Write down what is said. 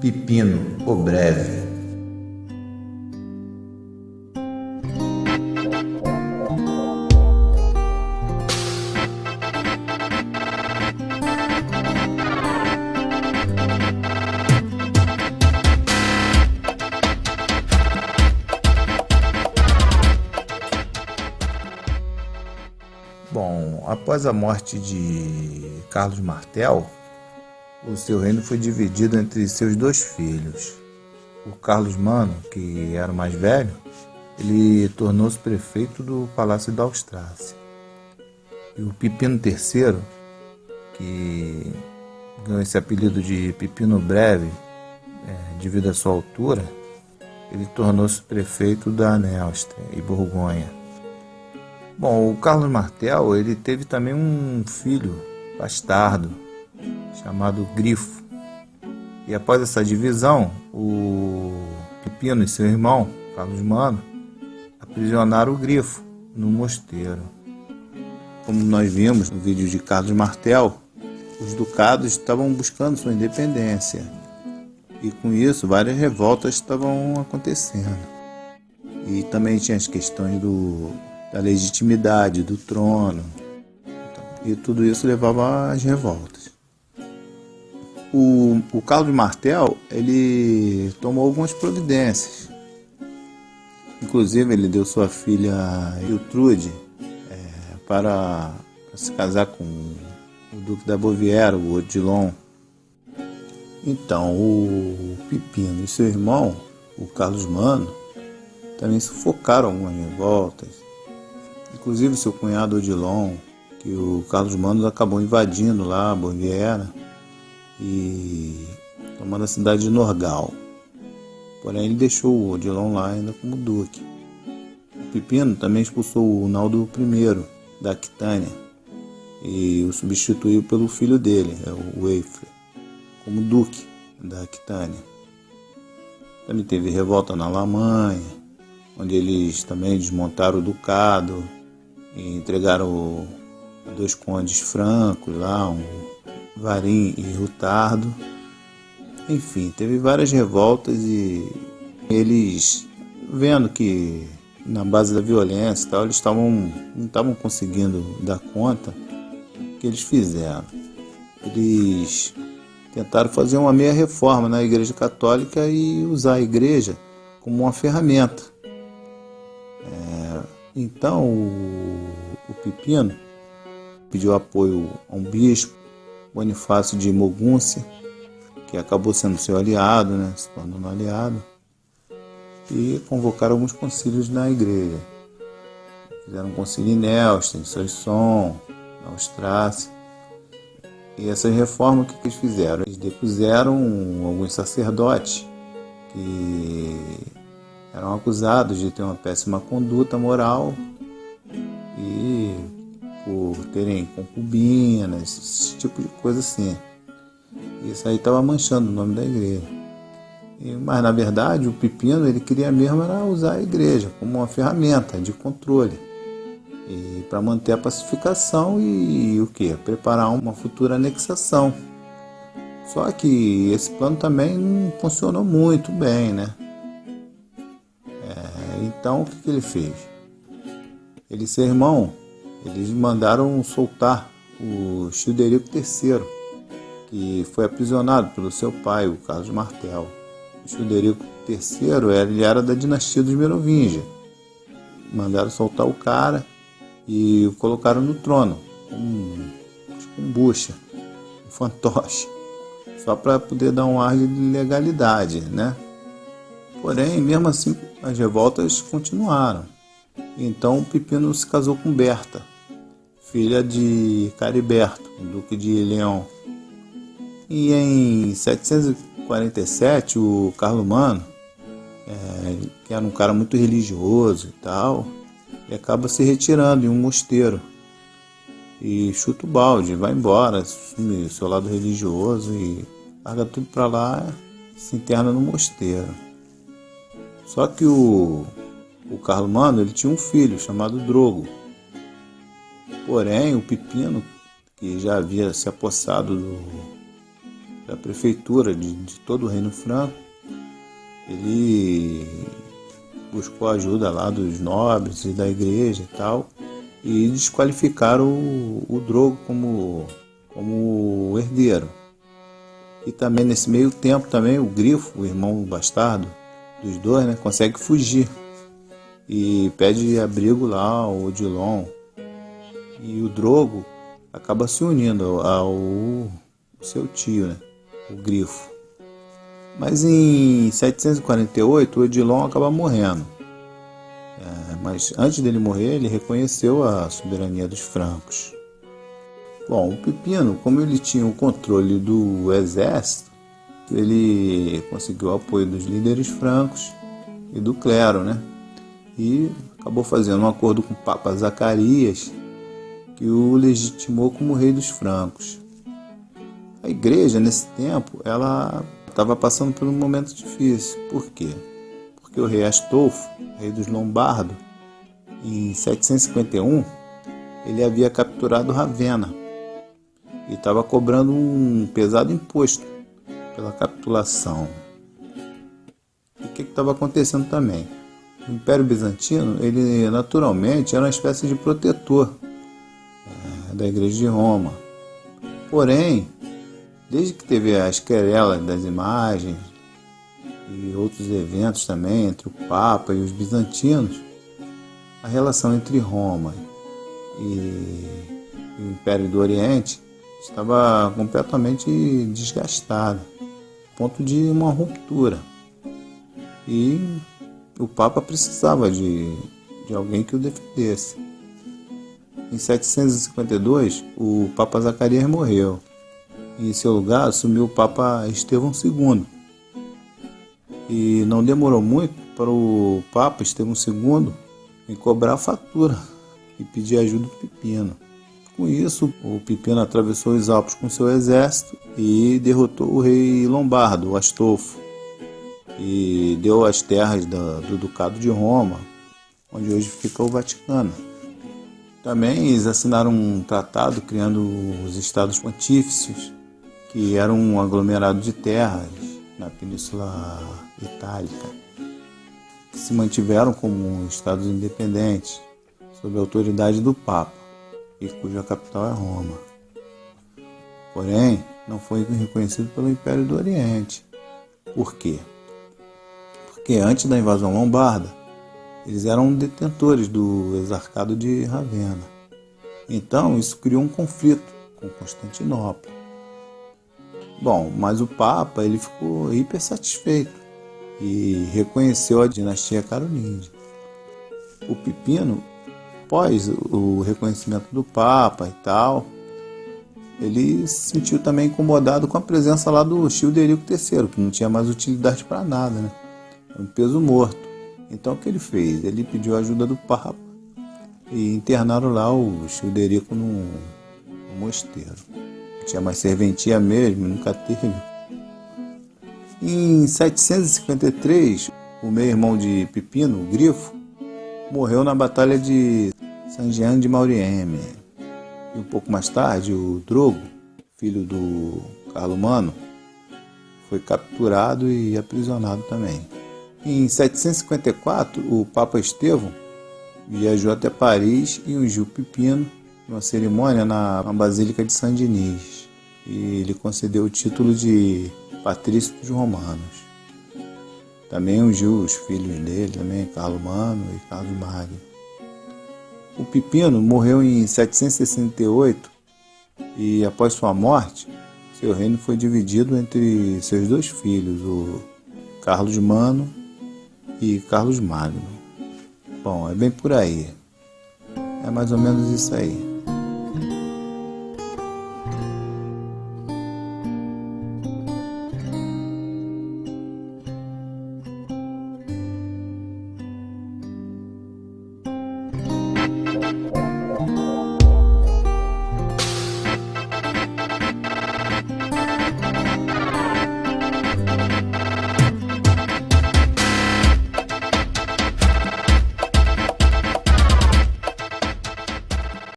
Pipino, o Breve. Bom, após a morte de Carlos Martel, o seu reino foi dividido entre seus dois filhos. O Carlos Mano, que era o mais velho, ele tornou-se prefeito do Palácio da Austrácia. E o Pipino III, que ganhou esse apelido de Pipino Breve, devido à sua altura, ele tornou-se prefeito da Neustria e Borgonha. Bom, o Carlos Martel, ele teve também um filho bastardo, chamado Grifo. E após essa divisão, o Pipino e seu irmão, Carlos Mano, aprisionaram o Grifo no mosteiro. Como nós vimos no vídeo de Carlos Martel, os ducados estavam buscando sua independência. E com isso, várias revoltas estavam acontecendo. E também tinha as questões da legitimidade do trono. E tudo isso levava às revoltas. O Carlos Martel, ele tomou algumas providências. Inclusive, ele deu sua filha Iltrude para se casar com o Duque da Baviera, o Odilon. Então, o Pipino e seu irmão, o Carlos Mano, também sufocaram algumas revoltas. Inclusive, seu cunhado Odilon, que o Carlos Mano acabou invadindo lá a Baviera e tomando a cidade de Norgal. Porém, ele deixou o Odilon lá ainda como duque. O Pipino também expulsou o Naldo I da Aquitânia e o substituiu pelo filho dele, o Eifre, como duque da Aquitânia. Também teve revolta na Alemanha, onde eles também desmontaram o ducado e entregaram a dois condes francos lá, um Varim e Rutardo. Enfim, teve várias revoltas e eles, vendo que na base da violência e tal, eles não estavam conseguindo dar conta, o que eles fizeram? Eles tentaram fazer uma meia reforma na Igreja Católica e usar a igreja como uma ferramenta. Então o Pipino pediu apoio a um bispo, Bonifácio de Mogúncia, que acabou sendo seu aliado, se tornando aliado, e convocaram alguns concílios na igreja. Fizeram um concílio em Neustria, em Soissons, na Austrácia. E essas reformas, o que eles fizeram? Eles depuseram alguns sacerdotes que eram acusados de ter uma péssima conduta moral e por terem concubinas, esse tipo de coisa assim. Isso aí estava manchando o nome da igreja. Mas na verdade o Pipino, ele queria mesmo era usar a igreja como uma ferramenta de controle e para manter a pacificação e o que? Preparar uma futura anexação. Só que esse plano também não funcionou muito bem, Então o que ele fez? Ele e seu irmão, eles mandaram soltar o Childerico III, que foi aprisionado pelo seu pai, o Carlos Martel. O Childerico III ele era da dinastia dos Merovingia. Mandaram soltar o cara e o colocaram no trono, tipo um bucha, um fantoche, só para poder dar um ar de legalidade, Porém, mesmo assim, as revoltas continuaram. Então o Pipino se casou com Berta, filha de Cariberto, duque de Leão. E em 747, o Carlomano, que era um cara muito religioso e tal, ele acaba se retirando em um mosteiro e chuta o balde, vai embora, assume o seu lado religioso e larga tudo para lá e se interna no mosteiro. Só que o Carlomano, ele tinha um filho chamado Drogo. Porém, o Pipino, que já havia se apossado da prefeitura de todo o Reino Franco. Ele buscou ajuda lá dos nobres e da igreja e tal, e desqualificaram o Drogo como herdeiro. E também nesse meio tempo também o Grifo, o irmão bastardo dos dois, né, consegue fugir e pede abrigo lá ao Odilon. E o Drogo acaba se unindo ao seu tio, né, o Grifo. Mas em 748 o Odilon acaba morrendo. Mas antes dele morrer, ele reconheceu a soberania dos francos. Bom, o Pipino, como ele tinha o controle do exército, ele conseguiu o apoio dos líderes francos e do clero, né? E acabou fazendo um acordo com o Papa Zacarias, que o legitimou como rei dos francos. A igreja, nesse tempo, ela estava passando por um momento difícil. Por quê? Porque o rei Astolfo, rei dos Lombardos, em 751, ele havia capturado Ravenna e estava cobrando um pesado imposto pela capitulação. E o que estava acontecendo também? O Império Bizantino, ele naturalmente era uma espécie de protetor da Igreja de Roma. Porém, desde que teve as querelas das imagens e outros eventos também entre o Papa e os bizantinos, a relação entre Roma e o Império do Oriente estava completamente desgastada, a ponto de uma ruptura. E o Papa precisava de alguém que o defendesse. Em 752, o Papa Zacarias morreu. E em seu lugar assumiu o Papa Estevão II. E não demorou muito para o Papa Estevão II em cobrar a fatura e pedir ajuda do Pipino. Com isso, o Pipino atravessou os Alpes com seu exército e derrotou o rei lombardo, o Astolfo, e deu as terras do Ducado de Roma, onde hoje fica o Vaticano. Também eles assinaram um tratado criando os Estados Pontífices, que eram um aglomerado de terras na Península Itálica, que se mantiveram como estados independentes, sob a autoridade do Papa, e cuja capital é Roma. Porém, não foi reconhecido pelo Império do Oriente. Por quê? Porque antes da invasão lombarda, eles eram detentores do exarcado de Ravenna. Então, isso criou um conflito com Constantinopla. Bom, mas o Papa ele ficou hiper satisfeito e reconheceu a dinastia carolíngia. O Pipino, após o reconhecimento do Papa e tal, ele se sentiu também incomodado com a presença lá do Childerico III, que não tinha mais utilidade para nada, né? Um peso morto. Então o que ele fez? Ele pediu a ajuda do Papa e internaram lá o Childerico num mosteiro. Não tinha mais serventia mesmo, nunca teve. Em 753, o meio-irmão de Pipino, o Grifo, morreu na Batalha de Saint-Jean de Maurienne. E um pouco mais tarde, o Drogo, filho do Carlomano, foi capturado e aprisionado também. Em 754, o Papa Estevão viajou até Paris e ungiu Pipino em uma cerimônia na Basílica de Saint-Denis. E ele concedeu o título de Patrício dos Romanos. Também ungiu os filhos dele, também Carlomano e Carlos Magno. O Pipino morreu em 768 e, após sua morte, seu reino foi dividido entre seus dois filhos, o Carlos Mano e Carlos Magno. Bom, é bem por aí. É mais ou menos isso aí.